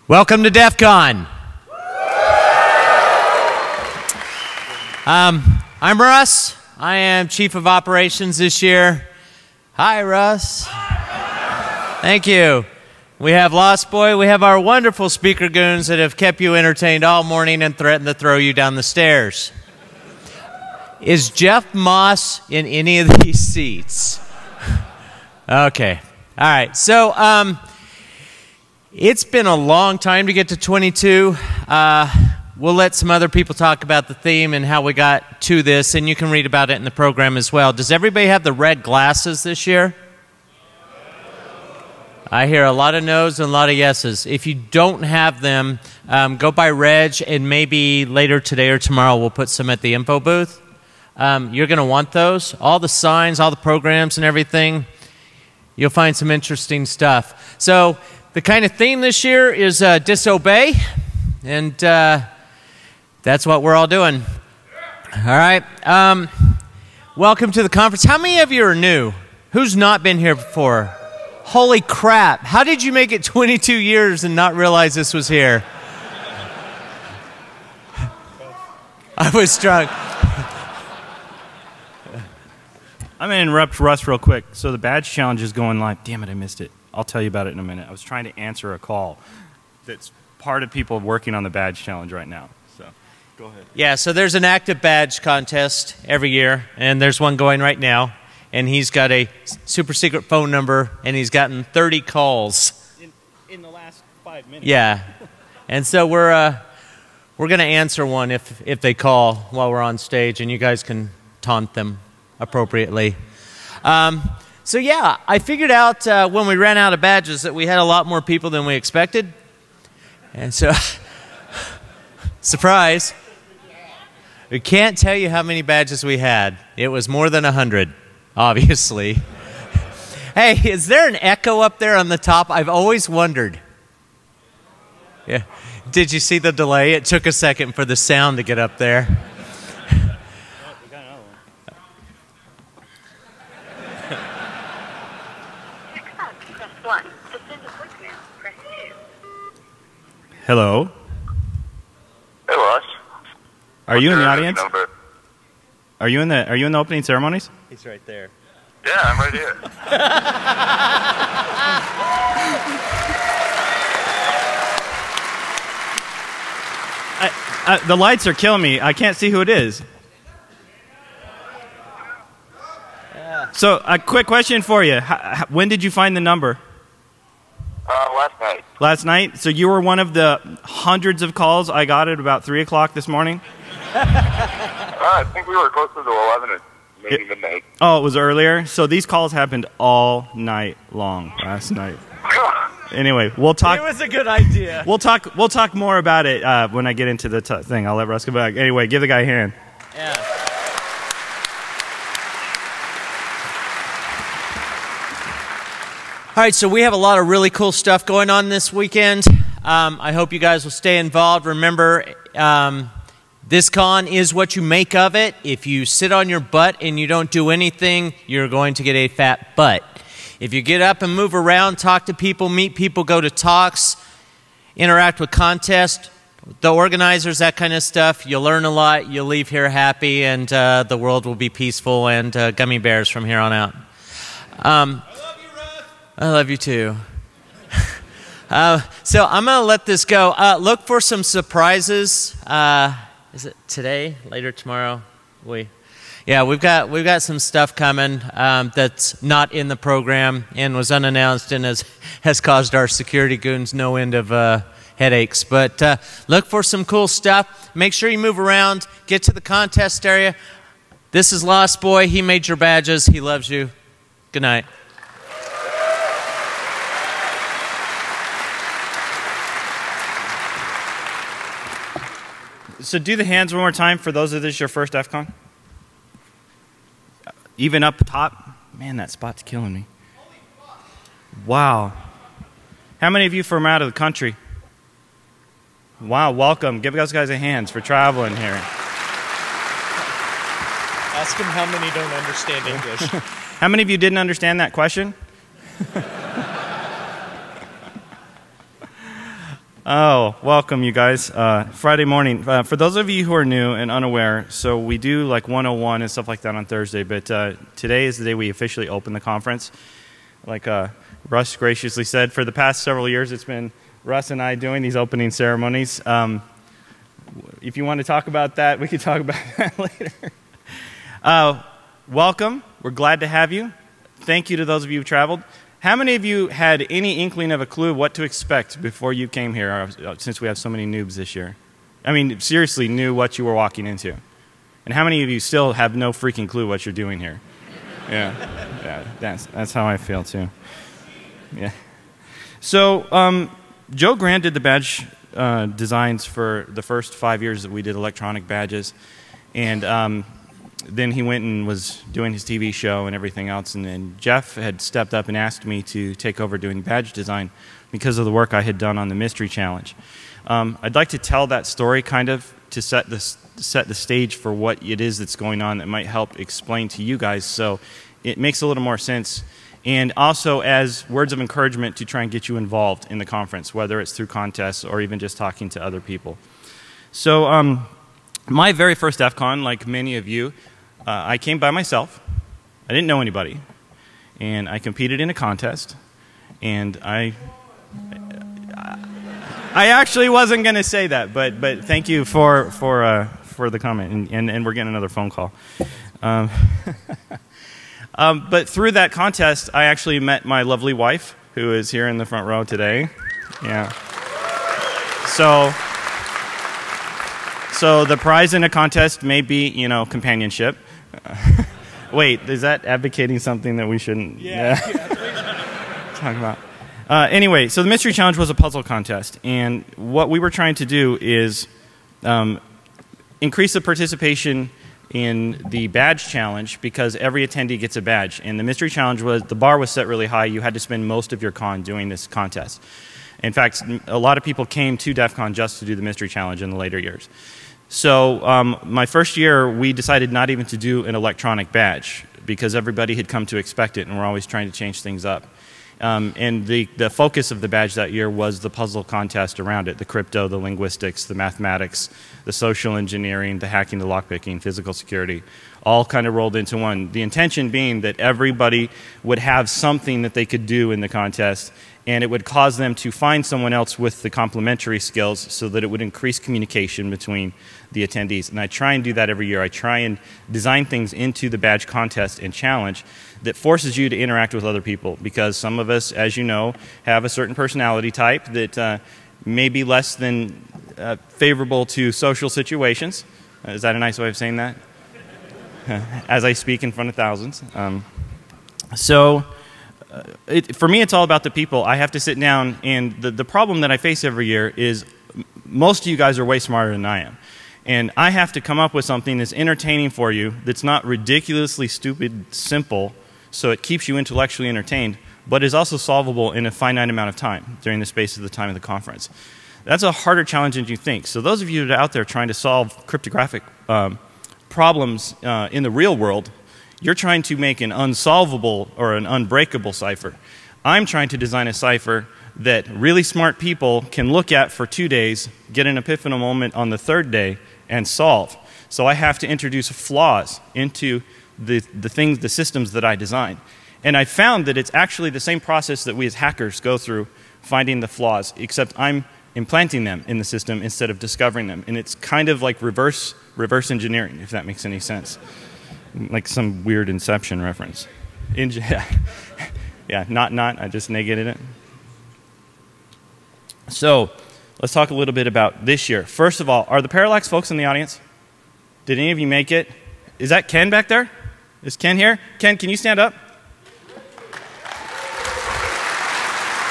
Welcome to DEF CON. I'm Russ. I am Chief of Operations this year. Hi, Russ. Thank you. We have Lost Boy. We have our wonderful speaker goons that have kept you entertained all morning and threatened to throw you down the stairs. Is Jeff Moss in any of these seats? Okay. All right. So, it's been a long time to get to 22. We'll let some other people talk about the theme and how we got to this, and you can read about it in the program as well. Does everybody have the red glasses this year? I hear a lot of no's and a lot of yeses. If you don't have them, go by Reg, and maybe later today or tomorrow we'll put some at the info booth. You're going to want those. All the signs, all the programs and everything, you'll find some interesting stuff. So the kind of theme this year is disobey, and that's what we're all doing. All right. Welcome to the conference. How many of you are new? Who's not been here before? Holy crap. How did you make it 22 years and not realize this was here? I was drunk. I'm going to interrupt Russ real quick. So the badge challenge is going live. Damn it, I missed it. I'll tell you about it in a minute. I was trying to answer a call that's part of people working on the badge challenge right now. So go ahead. Yeah, so there's an active badge contest every year, and there's one going right now. And he's got a super secret phone number, and he's gotten 30 calls. In the last 5 minutes. Yeah. And so we're going to answer one if they call while we're on stage, and you guys can taunt them appropriately. So yeah, I figured out when we ran out of badges that we had a lot more people than we expected. And so, surprise, we can't tell you how many badges we had. It was more than 100. Obviously. Hey, is there an echo up there on the top? I've always wondered. Yeah. Did you see the delay? It took a second for the sound to get up there. Hello. Hey, Ross. Are you in the audience? Are you in the opening ceremonies? He's right there. Yeah, I'm right here. The lights are killing me. I can't see who it is. Yeah. So, a quick question for you. When did you find the number? Last night. Last night? So you were one of the hundreds of calls I got at about 3 o'clock this morning? I think we were closer to 11 and maybe midnight. Oh, it was earlier? So these calls happened all night long last night. Anyway, we'll talk. It was a good idea. We'll talk more about it when I get into the thing. I'll let Russ go back. Anyway, give the guy a hand. Yeah. All right, so we have a lot of really cool stuff going on this weekend. I hope you guys will stay involved. Remember, this con is what you make of it. If you sit on your butt and you don't do anything, you're going to get a fat butt. If you get up and move around, talk to people, meet people, go to talks, interact with contests, the organizers, that kind of stuff, you'll learn a lot, you'll leave here happy, and the world will be peaceful and gummy bears from here on out. I love you too. So I'm going to let this go. Look for some surprises. Is it today? Later tomorrow? We've got some stuff coming that's not in the program and was unannounced and has caused our security goons no end of headaches. But look for some cool stuff. Make sure you move around. Get to the contest area. This is Lost Boy. He made your badges. He loves you. Good night. So do the hands one more time for those of this your first DEF CON. Even up top. Man, that spot's killing me. Wow. How many of you from out of the country? Wow, welcome. Give those guys a hand for traveling here. Ask them how many don't understand English. How many of you didn't understand that question? Oh, welcome, you guys. Friday morning. For those of you who are new and unaware, so we do like 101 and stuff like that on Thursday, but today is the day we officially open the conference. Like Russ graciously said, for the past several years, it's been Russ and I doing these opening ceremonies. If you want to talk about that, we can talk about that later. Welcome. We're glad to have you. Thank you to those of you who traveled. How many of you had any inkling of a clue what to expect before you came here, since we have so many noobs this year? I mean, seriously, knew what you were walking into. And how many of you still have no freaking clue what you're doing here? Yeah, that's how I feel too. Yeah. So Joe Grant did the badge designs for the first 5 years that we did electronic badges, and then he went and was doing his TV show and everything else, and then Jeff had stepped up and asked me to take over doing badge design because of the work I had done on the Mystery Challenge. I'd like to tell that story kind of to set the stage for what it is that's going on that might help explain to you guys so it makes a little more sense, and also as words of encouragement to try and get you involved in the conference, whether it's through contests or even just talking to other people. So my very first DEF CON, like many of you, I came by myself. I didn't know anybody. And I competed in a contest. And I actually wasn't going to say that, but thank you for the comment. And we're getting another phone call. But through that contest, I actually met my lovely wife, who is here in the front row today. Yeah. So the prize in a contest may be, you know, companionship. Wait, is that advocating something that we shouldn't talk about? Anyway, so the Mystery Challenge was a puzzle contest, and what we were trying to do is increase the participation in the badge challenge because every attendee gets a badge. And the Mystery Challenge was, the bar was set really high. You had to spend most of your con doing this contest. In fact, a lot of people came to DEF CON just to do the Mystery Challenge in the later years. So my first year, we decided not even to do an electronic badge because everybody had come to expect it, and we're always trying to change things up. And the focus of the badge that year was the puzzle contest around it, the crypto, the linguistics, the mathematics, the social engineering, the hacking, the lockpicking, physical security, all kind of rolled into one. The intention being that everybody would have something that they could do in the contest, and it would cause them to find someone else with the complementary skills so that it would increase communication between the attendees. And I try and do that every year. I try and design things into the badge contest and challenge that forces you to interact with other people, because some of us, as you know, have a certain personality type that may be less than favorable to social situations. Is that a nice way of saying that? As I speak in front of thousands. For me, it's all about the people. I have to sit down, and the problem that I face every year is most of you guys are way smarter than I am. And I have to come up with something that's entertaining for you, that's not ridiculously stupid, simple, so it keeps you intellectually entertained, but is also solvable in a finite amount of time during the space of the time of the conference. That's a harder challenge than you think. So those of you that are out there trying to solve cryptographic problems in the real world, you're trying to make an unsolvable or an unbreakable cipher. I'm trying to design a cipher that really smart people can look at for 2 days, get an epiphanal moment on the third day, and solve. So I have to introduce flaws into the systems that I design. And I found that it's actually the same process that we as hackers go through finding the flaws, except I'm implanting them in the system instead of discovering them. And it's kind of like reverse engineering, if that makes any sense. Like some weird Inception reference. Yeah, not, I just negated it. So, let's talk a little bit about this year. First of all, are the Parallax folks in the audience? Did any of you make it? Is that Ken back there? Is Ken here? Ken, can you stand up?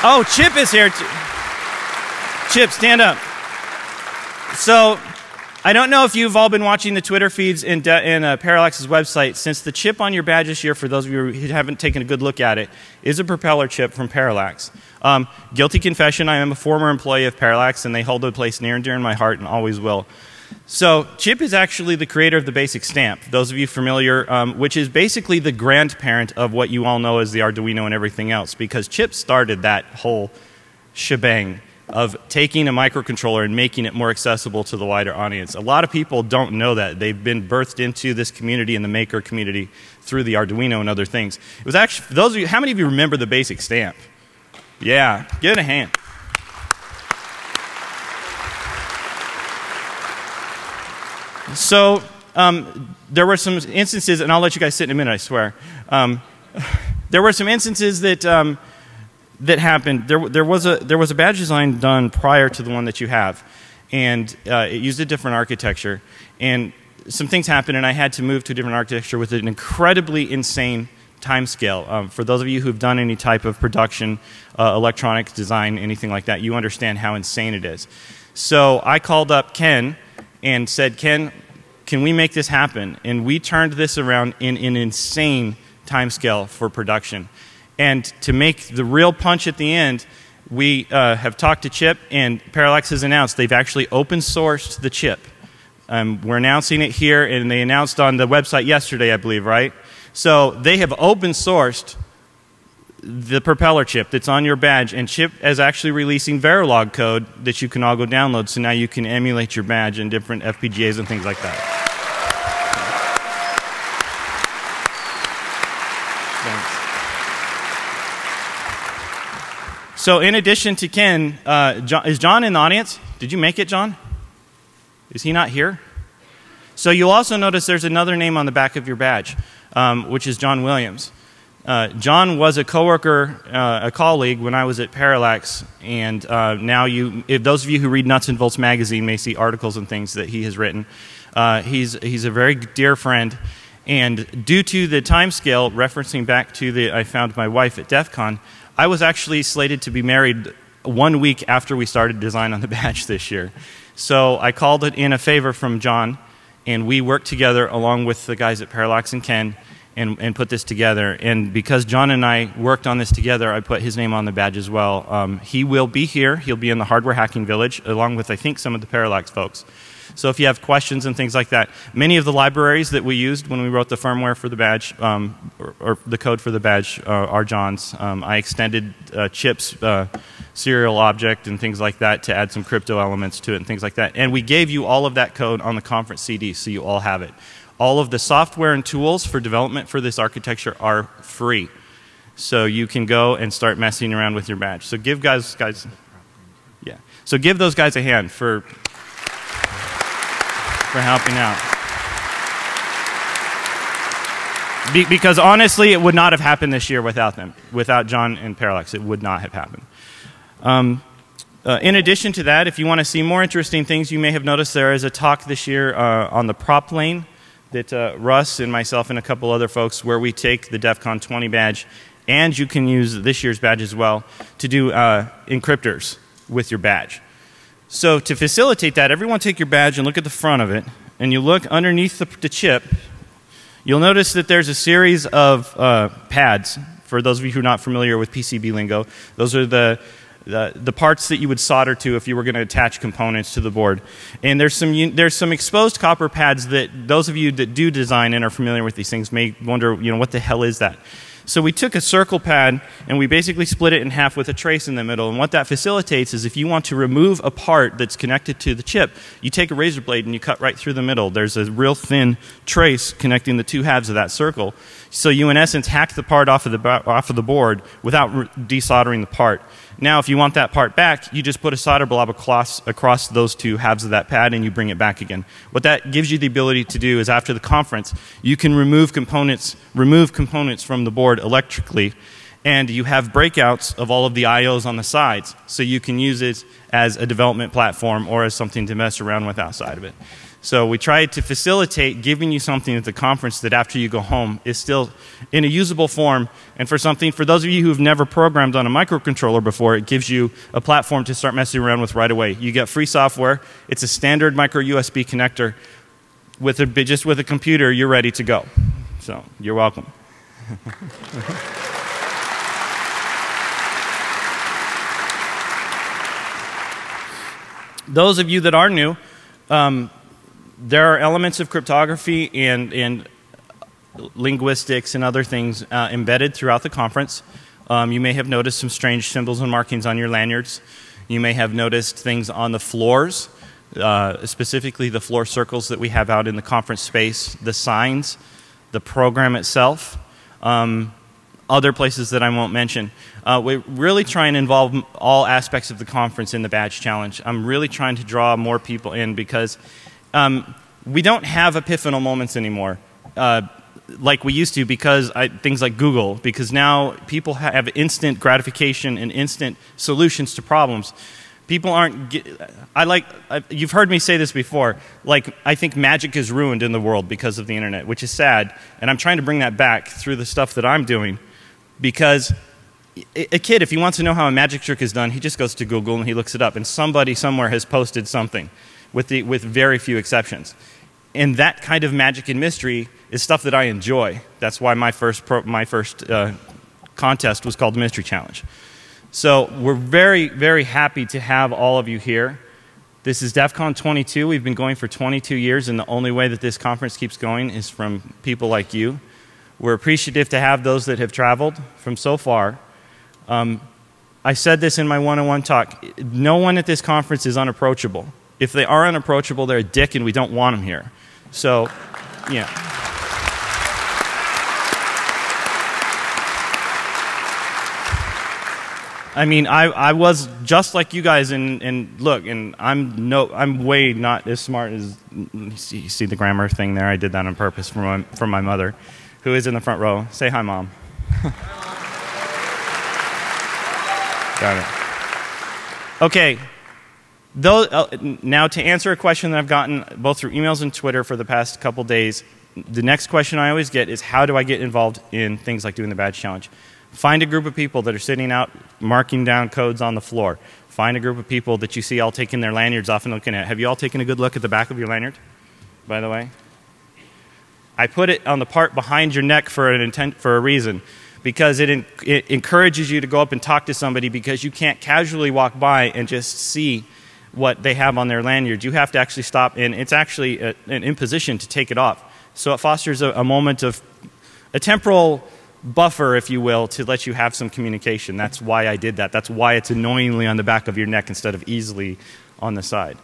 Oh, Chip is here. Chip, stand up. So, I don't know if you've all been watching the Twitter feeds in Parallax's website. Since the chip on your badge this year, for those of you who haven't taken a good look at it, is a propeller chip from Parallax. Guilty confession, I am a former employee of Parallax, and they hold a place near and dear in my heart and always will. So Chip is actually the creator of the basic stamp. Those of you familiar, which is basically the grandparent of what you all know as the Arduino and everything else, because Chip started that whole shebang of taking a microcontroller and making it more accessible to the wider audience. A lot of people don't know that. They've been birthed into this community and the maker community through the Arduino and other things. It was actually, for those of you, how many of you remember the basic stamp? Yeah, give it a hand. So there were some instances, and I'll let you guys sit in a minute, I swear. There were some instances that that happened. There was a badge design done prior to the one that you have, and it used a different architecture. And some things happened, and I had to move to a different architecture with an incredibly insane time scale. For those of you who've done any type of production, electronics design, anything like that, you understand how insane it is. So I called up Ken and said, Ken, can we make this happen? And we turned this around in an insane time scale for production. And to make the real punch at the end, we have talked to Chip, and Parallax has announced they've actually open sourced the chip. We're announcing it here, and they announced on the website yesterday, I believe, right? So they have open sourced the propeller chip that's on your badge, and Chip is actually releasing Verilog code that you can all go download, so now you can emulate your badge in different FPGAs and things like that. So in addition to Ken, is John in the audience? Did you make it, John? Is he not here? So you'll also notice there's another name on the back of your badge, which is John Williams. John was a coworker, a colleague when I was at Parallax, and now if those of you who read Nuts and Bolts magazine may see articles and things that he has written. He's a very dear friend, and due to the time scale, referencing back to I found my wife at DEF CON, I was actually slated to be married 1 week after we started design on the badge this year. So I called it in a favor from John, and we worked together along with the guys at Parallax and Ken and put this together. And because John and I worked on this together, I put his name on the badge as well. He will be here. He'll be in the Hardware Hacking Village along with, I think, some of the Parallax folks. So if you have questions and things like that, many of the libraries that we used when we wrote the firmware for the badge, or the code for the badge, are John's. I extended Chip's serial object and things like that to add some crypto elements to it and things like that. And we gave you all of that code on the conference CD, so you all have it. All of the software and tools for development for this architecture are free. So you can go and start messing around with your badge. So give So give those guys a hand for helping out. Because honestly, it would not have happened this year without them. Without John and Parallax, it would not have happened. In addition to that, if you want to see more interesting things, you may have noticed there is a talk this year on the prop lane that Russ and myself and a couple other folks, where we take the DEF CON 20 badge, and you can use this year's badge as well to do encryptors with your badge. So to facilitate that, everyone take your badge and look at the front of it, and you look underneath the chip. You'll notice that there's a series of pads. For those of you who are not familiar with PCB lingo, those are the parts that you would solder to if you were going to attach components to the board. And there's some exposed copper pads that those of you that do design and are familiar with these things may wonder, what the hell is that? So we took a circle pad and we basically split it in half with a trace in the middle. And what that facilitates is if you want to remove a part that's connected to the chip, you take a razor blade and you cut right through the middle. There's a real thin trace connecting the two halves of that circle. So you, in essence, hack the part off of the board without desoldering the part. Now, if you want that part back, you just put a solder blob across those two halves of that pad and you bring it back again. What that gives you the ability to do is after the conference, you can remove components from the board electrically, and you have breakouts of all of the IOs on the sides, so you can use it as a development platform or as something to mess around with outside of it. So we tried to facilitate giving you something at the conference that after you go home is still in a usable form, and for those of you who have never programmed on a microcontroller before, it gives you a platform to start messing around with right away. You get free software. It's a standard micro USB connector. Just with a computer, you're ready to go. So you're welcome. Those of you that are new, there are elements of cryptography and linguistics and other things embedded throughout the conference. You may have noticed some strange symbols and markings on your lanyards. You may have noticed things on the floors, specifically the floor circles that we have out in the conference space, the signs, the program itself, other places that I won't mention. We really try and involve all aspects of the conference in the Badge Challenge. I'm really trying to draw more people in because we don't have epiphanal moments anymore like we used to because things like Google, because now people have instant gratification and instant solutions to problems. People aren't, you've heard me say this before, like I think magic is ruined in the world because of the internet, which is sad, and I'm trying to bring that back through the stuff that I'm doing, because a kid, if he wants to know how a magic trick is done, he just goes to Google and he looks it up, and somebody somewhere has posted something, with very few exceptions. And that kind of magic and mystery is stuff that I enjoy. That's why my first contest was called the Mystery Challenge. So we're very, very happy to have all of you here. This is DEF CON 22. We've been going for 22 years, and the only way that this conference keeps going is from people like you. We're appreciative to have those that have traveled from so far. I said this in my one-on-one talk. No one at this conference is unapproachable. If they are unapproachable, they're a dick and we don't want them here. So, yeah. I mean, I was just like you guys, and look, and I'm way not as smart as, you see the grammar thing there? I did that on purpose for my mother, who is in the front row. Say hi, Mom. Got it. Okay. Now to answer a question that I've gotten both through emails and Twitter for the past couple days, the next question I always get is, how do I get involved in things like doing the Badge Challenge? Find a group of people that are sitting out marking down codes on the floor. Find a group of people that you see all taking their lanyards off and looking at it. Have you all taken a good look at the back of your lanyard, by the way? I put it on the part behind your neck for a reason, because it encourages you to go up and talk to somebody, because you can't casually walk by and just see what they have on their lanyard. You have to actually stop, and it's actually an imposition to take it off. So it fosters a moment of a temporal buffer, if you will, to let you have some communication. That's why I did that. That's why it's annoyingly on the back of your neck instead of easily on the side.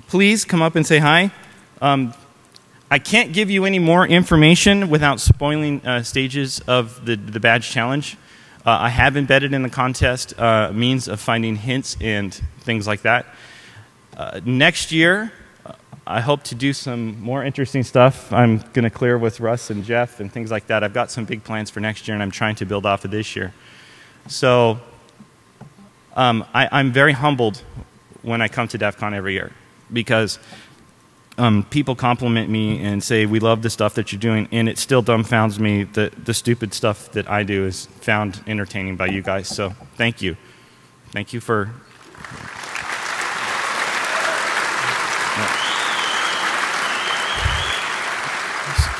Please come up and say hi. I can't give you any more information without spoiling stages of the Badge Challenge. I have embedded in the contest means of finding hints and things like that. Next year, I hope to do some more interesting stuff. I'm going to clear with Russ and Jeff and things like that. I've got some big plans for next year, and I'm trying to build off of this year. So I'm very humbled when I come to DEF CON every year, because people compliment me and say, we love the stuff that you're doing, and it still dumbfounds me that the stupid stuff that I do is found entertaining by you guys. So thank you. Thank you for...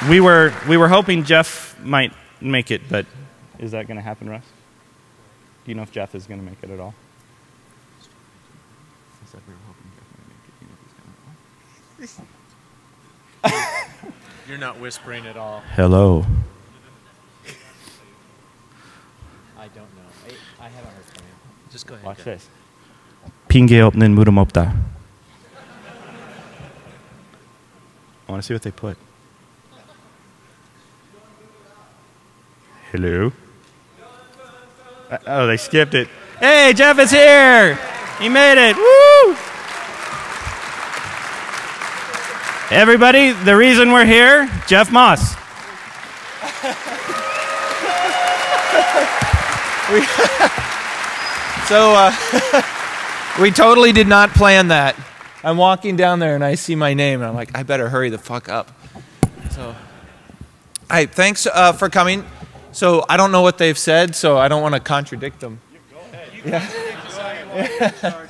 We were hoping Jeff might make it, but is that going to happen, Russ? Do you know if Jeff is going to make it at all? I said we were hoping Jeff might make it. Do you know if he's going to? You're not whispering at all. Hello. I don't know. I haven't heard from you. Just go ahead. Watch this. 핑계 없는 무릎 없다. I want to see what they put. Hello. Oh, they skipped it. Hey, Jeff is here. He made it. Woo! Everybody, the reason we're here, Jeff Moss. We totally did not plan that. I'm walking down there and I see my name and I'm like, I better hurry the fuck up. So, hey, thanks for coming. So I don't know what they've said, so I don't want to contradict them. Go ahead. Yeah.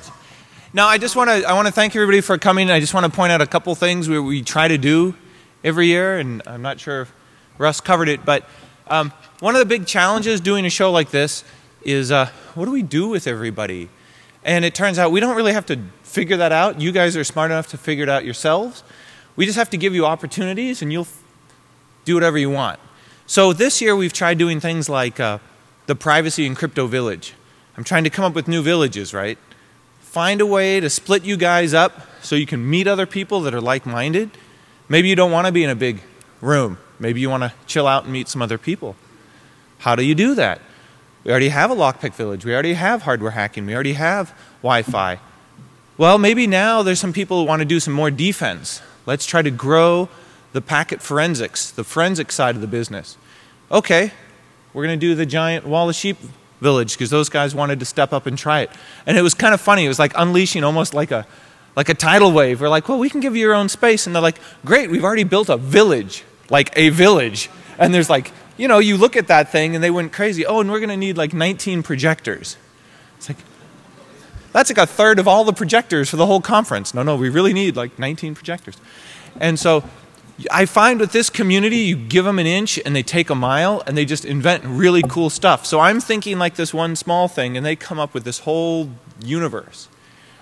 No, I want to thank everybody for coming. I just want to point out a couple things we try to do every year, and I'm not sure if Russ covered it, but one of the big challenges doing a show like this is what do we do with everybody? And it turns out we don't really have to figure that out. You guys are smart enough to figure it out yourselves. We just have to give you opportunities, and you'll do whatever you want. So this year we've tried doing things like the Privacy and Crypto Village. I'm trying to come up with new villages, right? find a way to split you guys up so you can meet other people that are like-minded. Maybe you don't want to be in a big room. Maybe you want to chill out and meet some other people. How do you do that? We already have a lockpick village. We already have hardware hacking. We already have Wi-Fi. Well, maybe now there's some people who want to do some more defense. Let's try to grow the packet forensics, the forensic side of the business. Okay, we're going to do the giant wall of sheep village because those guys wanted to step up and try it. And it was kind of funny. It was like unleashing almost like a tidal wave. We're like, well, we can give you your own space. And they're like, great, we've already built a village, like a village. And there's like, you know, you look at that thing and they went crazy. Oh, and we're going to need like 19 projectors. It's like, that's like a third of all the projectors for the whole conference. No, we really need like 19 projectors. And so I find with this community, you give them an inch and they take a mile and they just invent really cool stuff. So I'm thinking like this one small thing and they come up with this whole universe.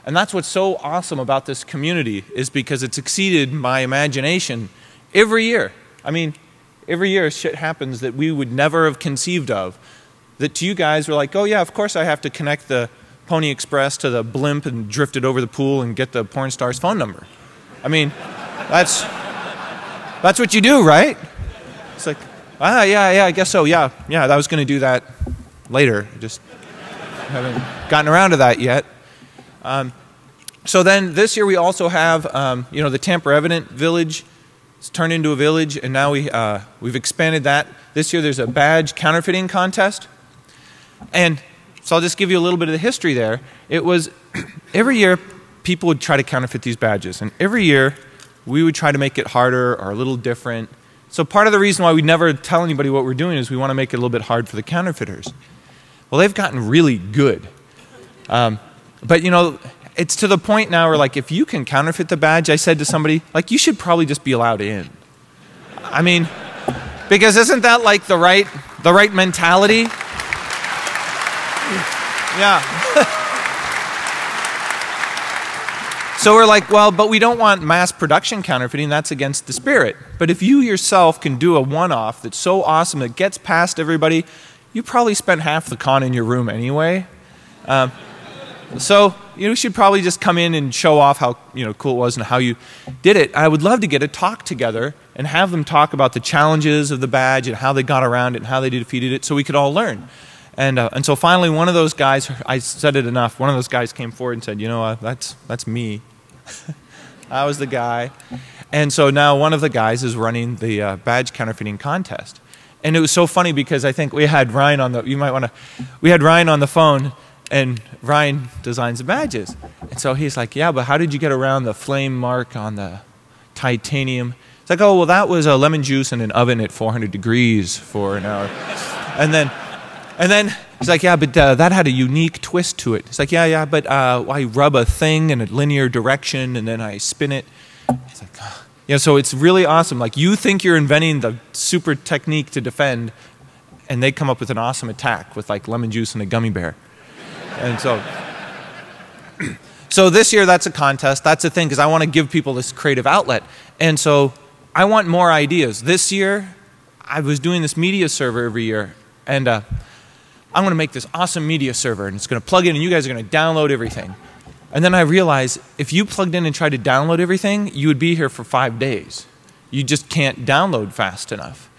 And that's what's so awesome about this community is because it's exceeded my imagination every year. I mean, every year shit happens that we would never have conceived of. That to you guys were like, oh yeah, of course I have to connect the Pony Express to the blimp and drift it over the pool and get the porn star's phone number. I mean, that's what you do, right? It's like, yeah, I guess so, yeah, I was going to do that later. I just haven't gotten around to that yet. So then this year we also have, you know, the Tamper Evident Village. It's turned into a village, and now we've expanded that. This year there's a badge counterfeiting contest. And so I'll just give you a little bit of the history there. It was every year people would try to counterfeit these badges, and every year we would try to make it harder or a little different. So part of the reason why we never tell anybody what we're doing is we want to make it a little bit hard for the counterfeiters. Well, they've gotten really good. But you know, it's to the point now where like if you can counterfeit the badge, I said to somebody, like you should probably just be allowed in. I mean, because isn't that like the right mentality? Yeah. So we're like, well, but we don't want mass production counterfeiting. That's against the spirit. But if you yourself can do a one-off that's so awesome that gets past everybody, you probably spent half the con in your room anyway. So you should probably just come in and show off how cool it was and how you did it. I would love to get a talk together and have them talk about the challenges of the badge and how they got around it and how they defeated it so we could all learn. And so finally one of those guys, I said it enough, one of those guys came forward and said, you know, that's me. I was the guy. And so now one of the guys is running the badge counterfeiting contest. And it was so funny because I think we had Ryan on the phone, and Ryan designs the badges. And so he's like, yeah, but how did you get around the flame mark on the titanium? It's like, oh, well, that was a lemon juice in an oven at 400 degrees for an hour. And then he's like, yeah, but that had a unique twist to it. It's like, yeah, but I rub a thing in a linear direction and then I spin it. It's like, yeah, so it's really awesome. Like you think you're inventing the super technique to defend, and they come up with an awesome attack with like lemon juice and a gummy bear. And so this year that's a contest. That's a thing because I want to give people this creative outlet. And so I want more ideas. This year I was doing this media server every year, and I'm going to make this awesome media server, and it's going to plug in and you guys are going to download everything. And then I realized if you plugged in and tried to download everything, you would be here for 5 days. You just can't download fast enough.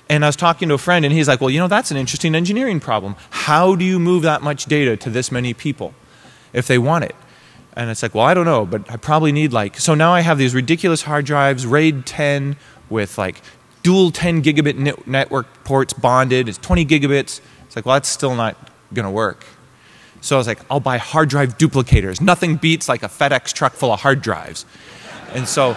And I was talking to a friend and he's like, well, you know, that's an interesting engineering problem. How do you move that much data to this many people if they want it? And it's like, well, I don't know, but I probably need like, so now I have these ridiculous hard drives, RAID 10 with like dual 10 gigabit network ports bonded. It's 20 gigabits. It's like, well, that's still not going to work. So I was like, I'll buy hard drive duplicators. Nothing beats like a FedEx truck full of hard drives. And so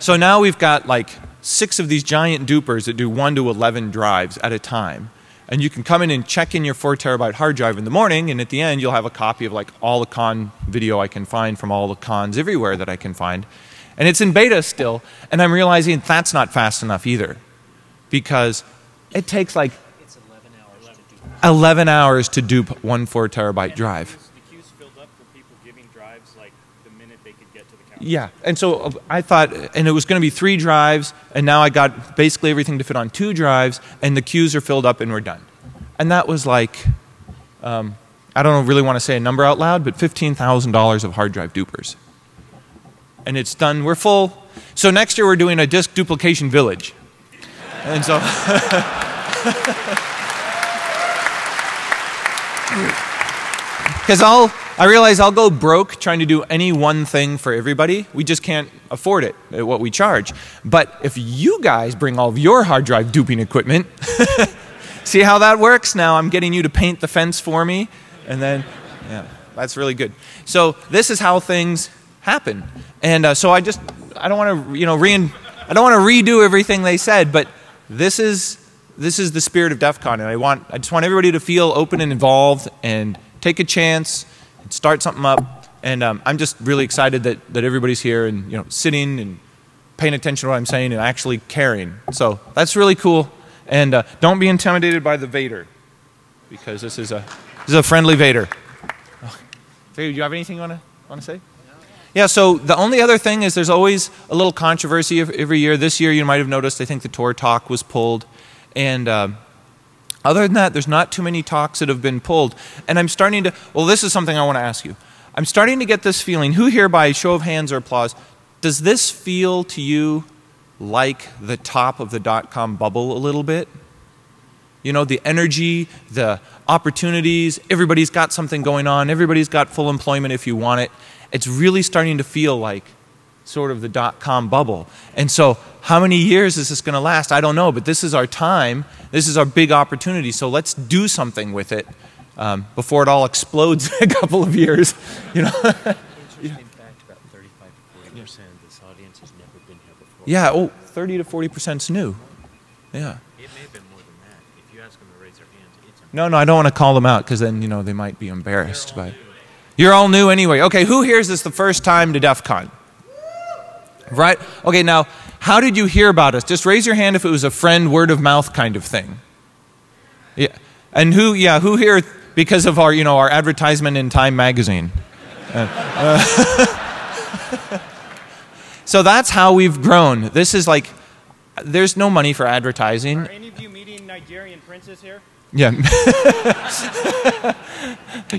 now we've got like 6 of these giant dupers that do 1 to 11 drives at a time. And you can come in and check in your 4 terabyte hard drive in the morning, and at the end you'll have a copy of like all the con video I can find from all the cons everywhere that I can find. And it's in beta still, and I'm realizing that's not fast enough either. Because it takes like 11 hours to dupe 1 4 terabyte drive. The queues filled up for people giving drives like the minute they could get to the counter. Yeah, and so I thought, and it was going to be 3 drives, and now I got basically everything to fit on 2 drives, and the queues are filled up and we're done. And that was like, I don't really want to say a number out loud, but $15,000 of hard drive dupers. And it's done, we're full. So next year we're doing a disk duplication village. And so, because I realize I'll go broke trying to do any one thing for everybody. We just can't afford it at what we charge. But if you guys bring all of your hard drive duping equipment, see how that works? Now I'm getting you to paint the fence for me, and then, yeah, that's really good. So this is how things happen. And so I don't want to, I don't want to redo everything they said, but this is the spirit of DEF CON, and I just want everybody to feel open and involved and take a chance and start something up. And I'm just really excited that everybody's here and sitting and paying attention to what I'm saying and actually caring. So that's really cool. And don't be intimidated by the Vader, because this is a friendly Vader. Oh. Vader, do you have anything you want to say? Yeah, so the only other thing is there's always a little controversy every year. This year you might have noticed, I think the Tor talk was pulled. And other than that, there's not too many talks that have been pulled. And I'm starting to, well, this is something I want to ask you. I'm starting to get this feeling, who here by show of hands or applause, does this feel to you like the top of the .com bubble a little bit? The energy, the opportunities, everybody's got something going on, everybody's got full employment if you want it. It's really starting to feel like sort of the .com bubble. And so how many years is this going to last? I don't know, but this is our time. This is our big opportunity. So let's do something with it before it all explodes in a couple of years. Interesting fact, about 35 to 40% of this audience has never been here before. Yeah, 30 to 40% is new. Yeah. It may have been more than that. If you ask them to raise their hands, it's No, I don't want to call them out because then, they might be embarrassed. But you're all new anyway. Okay, who here is this the first time to DEF CON? Right? Okay, now, how did you hear about us? Just raise your hand if it was a friend, word of mouth kind of thing. Yeah. And who here, because of our, our advertisement in Time magazine? So that's how we've grown. This is like, there's no money for advertising. Are any of you meeting Nigerian princes here? Yeah.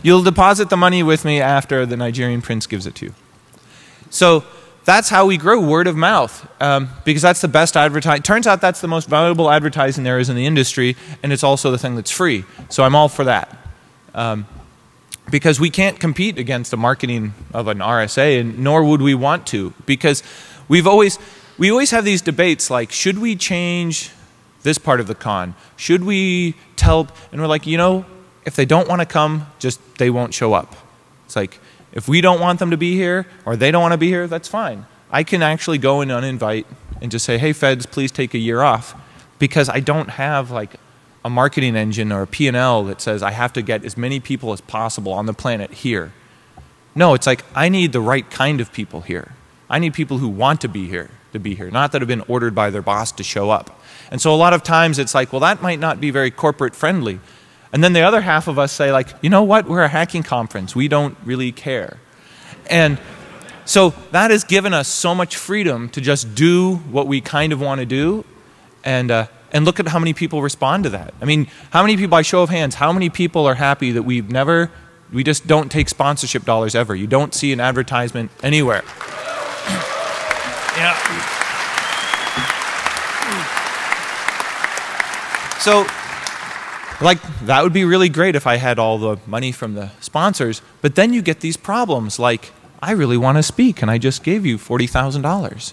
You'll deposit the money with me after the Nigerian prince gives it to you. So that's how we grow, word of mouth, because that's the best advertising. Turns out that's the most valuable advertising there is in the industry, and it's also the thing that's free. So I'm all for that. Because we can't compete against the marketing of an RSA, and nor would we want to, because we always have these debates like, should we change this part of the con? Should we tell, and we're like, if they don't want to come, they won't show up. It's like, if we don't want them to be here, or they don't want to be here, that's fine. I can actually go and uninvite and just say, hey feds, please take a year off, because I don't have like a marketing engine or a P&L that says I have to get as many people as possible on the planet here. No, it's like, I need the right kind of people here. I need people who want to be here, not that have been ordered by their boss to show up. And so a lot of times it's like, well, that might not be very corporate friendly. And then the other half of us say like, you know what, we're a hacking conference. We don't really care. And so that has given us so much freedom to just do what we kind of want to do. And look at how many people respond to that. I mean, how many people, by show of hands, how many people are happy that we just don't take sponsorship dollars ever? You don't see an advertisement anywhere. Yeah. So, like, that would be really great if I had all the money from the sponsors, but then you get these problems like, I really want to speak and I just gave you $40,000.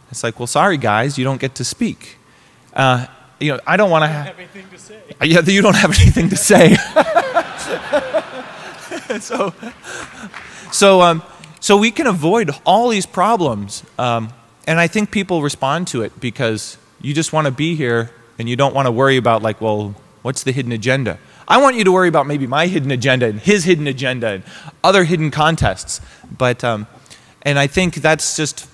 It's like, well, sorry guys, you don't get to speak. I don't want to have anything to say. Yeah, you don't have anything to say. So we can avoid all these problems, and I think people respond to it because you just want to be here and you don't want to worry about like, well, what's the hidden agenda? I want you to worry about maybe my hidden agenda and his hidden agenda and other hidden contests. But and I think that's just,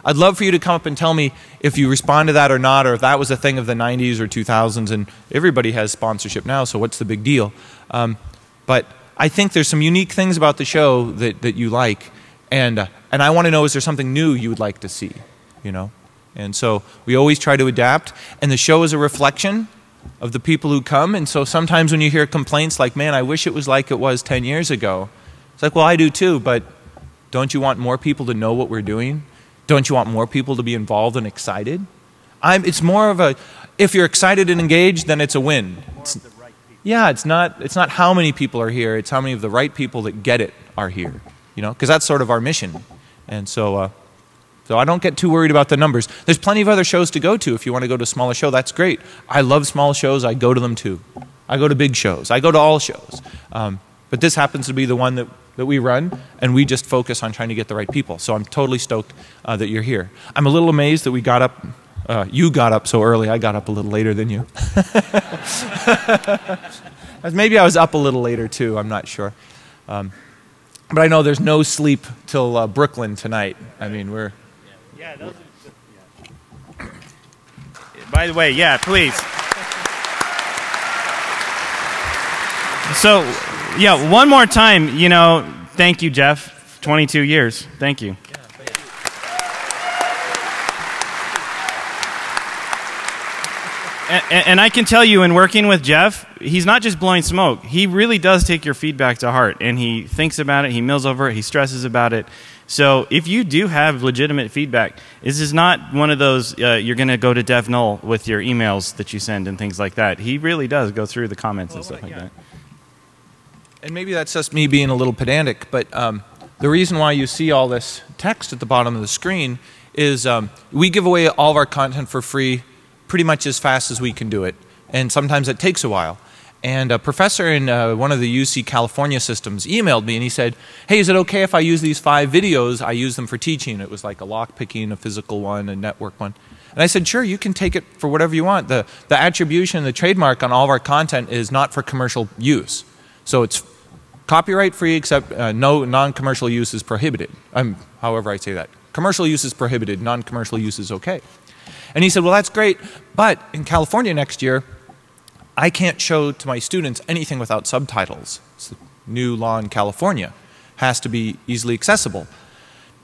I'd love for you to come up and tell me if you respond to that or not, or if that was a thing of the 90s or 2000s, and everybody has sponsorship now, so what's the big deal? But I think there's some unique things about the show that you like, and I want to know, is there something new you would like to see, And so we always try to adapt, and the show is a reflection of the people who come. And so sometimes when you hear complaints like, man, I wish it was like it was 10 years ago, it's like, well, I do too, but don't you want more people to know what we're doing? Don't you want more people to be involved and excited? It's more of a, if you're excited and engaged, then it's a win. Yeah, it's not how many people are here, it's how many of the right people that get it are here, you know, because that's sort of our mission. And so I don't get too worried about the numbers. There's plenty of other shows to go to. If you want to go to a smaller show, that's great. I love small shows. I go to them too. I go to big shows. I go to all shows. But this happens to be the one that we run, and we just focus on trying to get the right people. So I'm totally stoked that you're here. I'm a little amazed that we got up, you got up so early. I got up a little later than you. Maybe I was up a little later too, I'm not sure. But I know there's no sleep till Brooklyn tonight. I mean, we're... Yeah, those are... By the way, yeah, please. So, yeah, one more time, you know, thank you, Jeff. 22 years. Thank you. And I can tell you, in working with Jeff, he's not just blowing smoke. He really does take your feedback to heart, and he thinks about it, he mills over it, he stresses about it. So if you do have legitimate feedback, this is not one of those you're going to go to Dev Null with your emails that you send and things like that. He really does go through the comments and stuff like that. And maybe that's just me being a little pedantic, but the reason why you see all this text at the bottom of the screen is we give away all of our content for free pretty much as fast as we can do it, and sometimes it takes a while. And a professor in one of the UC California systems emailed me and he said, hey, is it okay if I use these 5 videos? I use them for teaching. It was like a lock picking, a physical one, a network one. And I said, sure, you can take it for whatever you want. The attribution, the trademark on all of our content is not for commercial use. So it's copyright free, except no non-commercial use is prohibited. However I say that. Commercial use is prohibited, non-commercial use is okay. And he said, well, that's great, but in California next year, I can't show to my students anything without subtitles. It's the new law in California. Has to be easily accessible.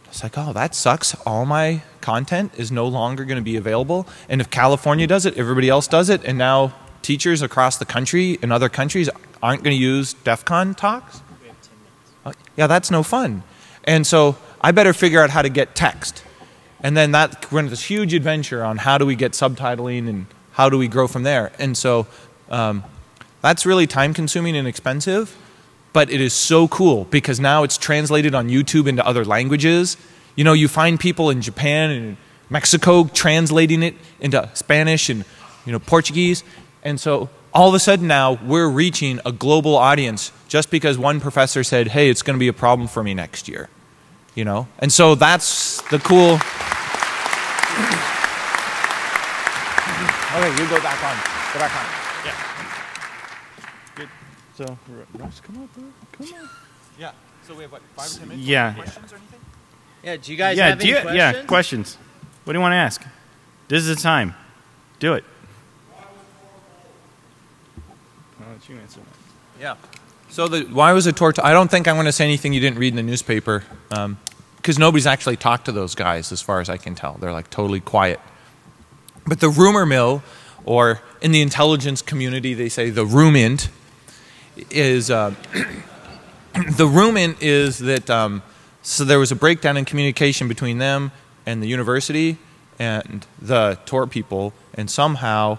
It's like, oh, that sucks. All my content is no longer going to be available. And if California does it, everybody else does it, and now teachers across the country in other countries aren't going to use DEF CON talks? We have 10 minutes. Yeah, that's no fun. And so I better figure out how to get text. And then that went this huge adventure on how do we get subtitling and how do we grow from there. And so that's really time consuming and expensive, but it is so cool because now it's translated on YouTube into other languages. You know, you find people in Japan and Mexico translating it into Spanish and, you know, Portuguese. And so all of a sudden now we're reaching a global audience just because one professor said, hey, it's going to be a problem for me next year. You know, and so that's the cool. Okay, you go back on. Go back on. Yeah. Good. So, Russ, come up, bro. Come on. Yeah. So we have what, 5 or 10 minutes? Yeah. Questions or anything? Yeah, do you guys have any questions? Yeah, questions. What do you want to ask? This is the time. Do it. I'll let you answer that. Yeah. So why was it torture? I don't think I'm going to say anything you didn't read in the newspaper, because nobody's actually talked to those guys as far as I can tell. They're like totally quiet. But the rumor mill, or in the intelligence community they say the rumint, is the rumint is that so there was a breakdown in communication between them and the university and the Tor people, and somehow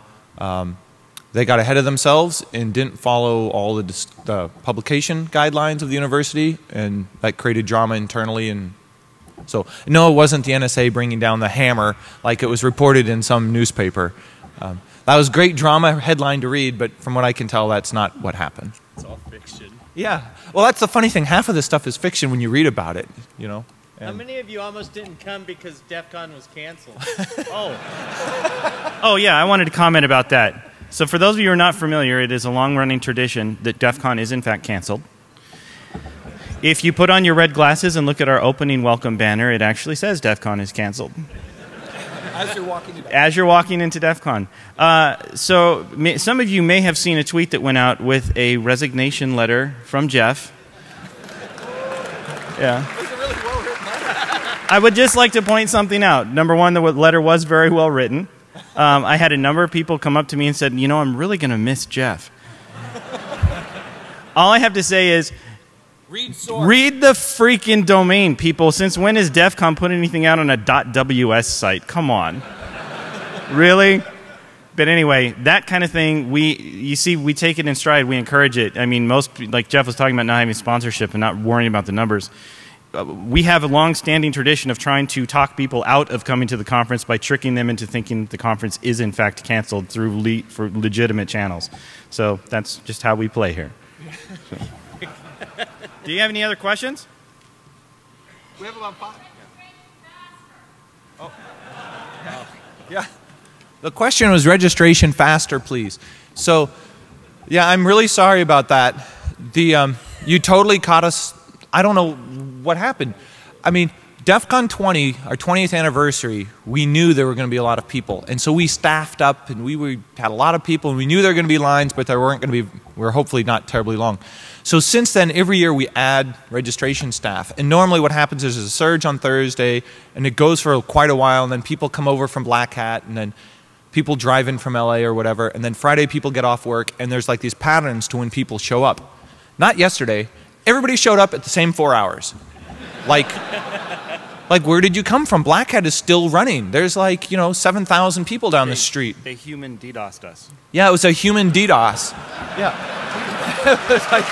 they got ahead of themselves and didn't follow all the publication guidelines of the university, and that created drama internally. And so, no, it wasn't the NSA bringing down the hammer like it was reported in some newspaper. That was great drama headline to read, but from what I can tell, that's not what happened. It's all fiction. Yeah. Well, that's the funny thing. Half of this stuff is fiction when you read about it, you know. How many of you almost didn't come because DEF CON was canceled? Oh, yeah, I wanted to comment about that. So for those of you who are not familiar, it is a long-running tradition that DEF CON is in fact canceled. If you put on your red glasses and look at our opening welcome banner, it actually says DEF CON is canceled. As you're walking into DEF CON. So some of you may have seen a tweet that went out with a resignation letter from Jeff. Yeah. I would just like to point something out. Number one, the letter was very well written. I had a number of people come up to me and said, I'm really going to miss Jeff. All I have to say is, read the freaking domain, people. Since when has DEF CON put anything out on a .ws site? Come on. Really? But anyway, that kind of thing, we take it in stride. We encourage it. I mean, like Jeff was talking about not having sponsorship and not worrying about the numbers. We have a long-standing tradition of trying to talk people out of coming to the conference by tricking them into thinking the conference is in fact canceled through for legitimate channels. So that's just how we play here. So. Do you have any other questions? We have about 5. Oh. Yeah. The question was registration faster, please. So, yeah, I'm really sorry about that. You totally caught us. I don't know what happened. I mean, DEF CON 20, our 20th anniversary, we knew there were going to be a lot of people. And so we staffed up, and we had a lot of people, and we knew there were going to be lines, but there weren't going to be, we're hopefully not terribly long. So since then, every year we add registration staff. And normally what happens is there's a surge on Thursday, and it goes for quite a while, and then people come over from Black Hat, and then people drive in from LA or whatever, and then Friday people get off work, and there's like these patterns to when people show up. Not yesterday. Everybody showed up at the same 4 hours. Like where did you come from? Black Hat is still running. There's like, 7,000 people down the street. They human DDoSed us. Yeah, it was a human DDoS. Yeah. It was like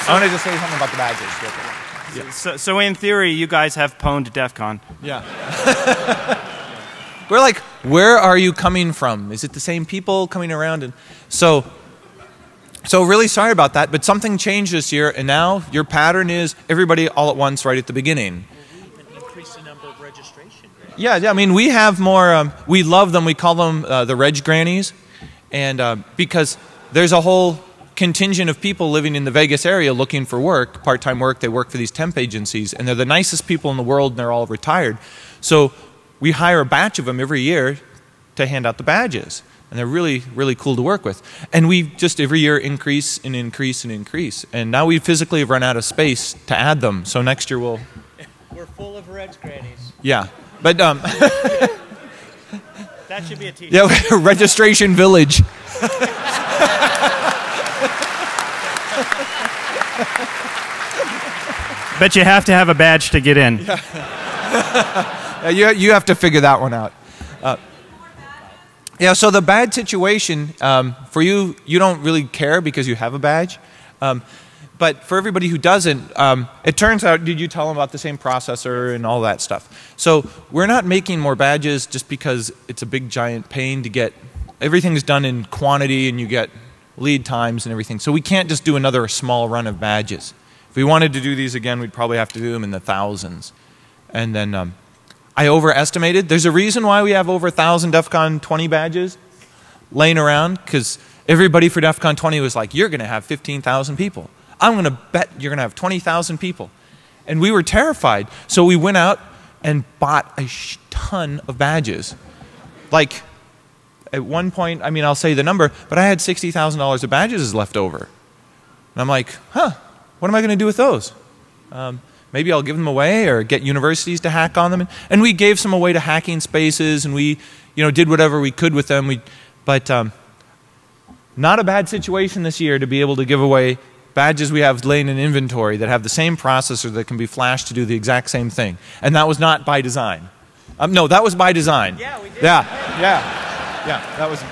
I wanted to say something about the badges. Yeah. So in theory, you guys have pwned DEF CON. Yeah. We're like, where are you coming from? Is it the same people coming around? And so really sorry about that, but something changed this year, and now your pattern is everybody all at once right at the beginning. Well, we even increased the number of registration. Yeah, I mean, we have more, we love them, we call them the Reg Grannies, and because there's a whole contingent of people living in the Vegas area looking for work, part-time work, they work for these temp agencies, and they're the nicest people in the world, and they're all retired. So we hire a batch of them every year to hand out the badges. And they're really, really cool to work with. And we just every year increase and increase and increase. And now we physically have run out of space to add them. So next year we'll... We're full of Reg Grannies. Yeah. But... That should be a t-shirt. Yeah, Registration Village. Bet you have to have a badge to get in. Yeah. You have to figure that one out. Yeah, so the badge situation, for you, you don't really care because you have a badge. But for everybody who doesn't, it turns out, did you tell them about the same processor and all that stuff? So we're not making more badges just because it's a big giant pain to get, everything's done in quantity and you get lead times and everything. So we can't just do another small run of badges. If we wanted to do these again, we'd probably have to do them in the thousands. And then I overestimated. There's a reason why we have over 1,000 DEF CON 20 badges laying around, because everybody for DEF CON 20 was like, you're going to have 15,000 people. I'm going to bet you're going to have 20,000 people. And we were terrified. So we went out and bought a ton of badges. Like, at one point, I mean, I'll say the number, but I had $60,000 of badges left over. And I'm like, what am I going to do with those? Maybe I'll give them away or get universities to hack on them. And we gave some away to hacking spaces, and we did whatever we could with them. But not a bad situation this year to be able to give away badges we have laying in inventory that have the same processor that can be flashed to do the exact same thing. And that was not by design. No, that was by design. Yeah, we did. Yeah, that was,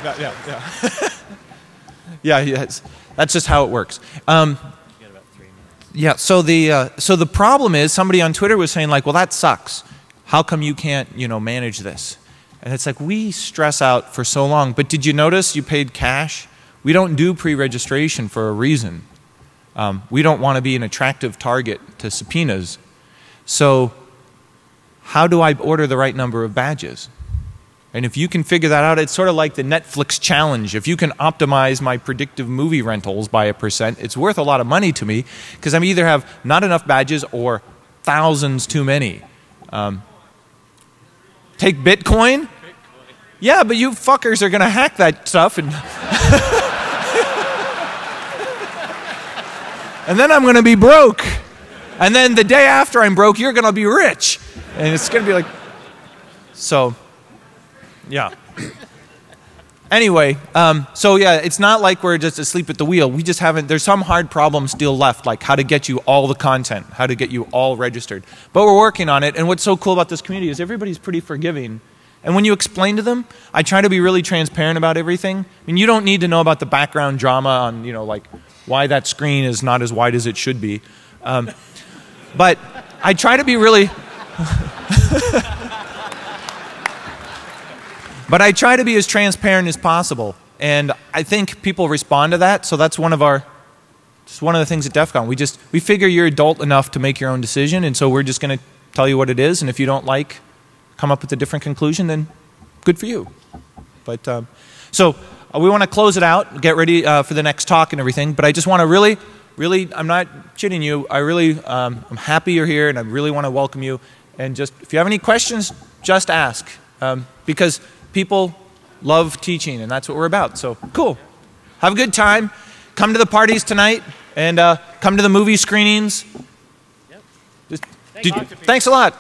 yeah, yes. That's just how it works. Yeah, so the problem is somebody on Twitter was saying like, well, that sucks. How come you can't, manage this? And it's like, we stress out for so long. But did you notice you paid cash? We don't do pre-registration for a reason. We don't want to be an attractive target to subpoenas. So how do I order the right number of badges? And if you can figure that out, it's sort of like the Netflix challenge. If you can optimize my predictive movie rentals by 1%, it's worth a lot of money to me because I either have not enough badges or thousands too many. Take Bitcoin? Yeah, but you fuckers are going to hack that stuff and... and then I'm going to be broke. And then the day after I'm broke, you're going to be rich. And it's going to be like... So, yeah. Anyway, so yeah, it's not like we're just asleep at the wheel. We just haven't, there's some hard problems still left, like how to get you all the content, how to get you all registered. But we're working on it, and what's so cool about this community is everybody's pretty forgiving. And when you explain to them, I try to be really transparent about everything. I mean, you don't need to know about the background drama on, you know, like why that screen is not as wide as it should be. But I try to be really... But I try to be as transparent as possible, and I think people respond to that. So that's one of the things at DEF CON. We figure you're adult enough to make your own decision, and so we're just going to tell you what it is. And if you don't come up with a different conclusion, then good for you. But so we want to close it out, get ready for the next talk and everything. But I just want to really, I'm not chitting you. I'm happy you're here, and I really want to welcome you. And just if you have any questions, just ask, because people love teaching, and that's what we're about. So, cool. Have a good time. Come to the parties tonight, and come to the movie screenings. Yep. Thanks a lot.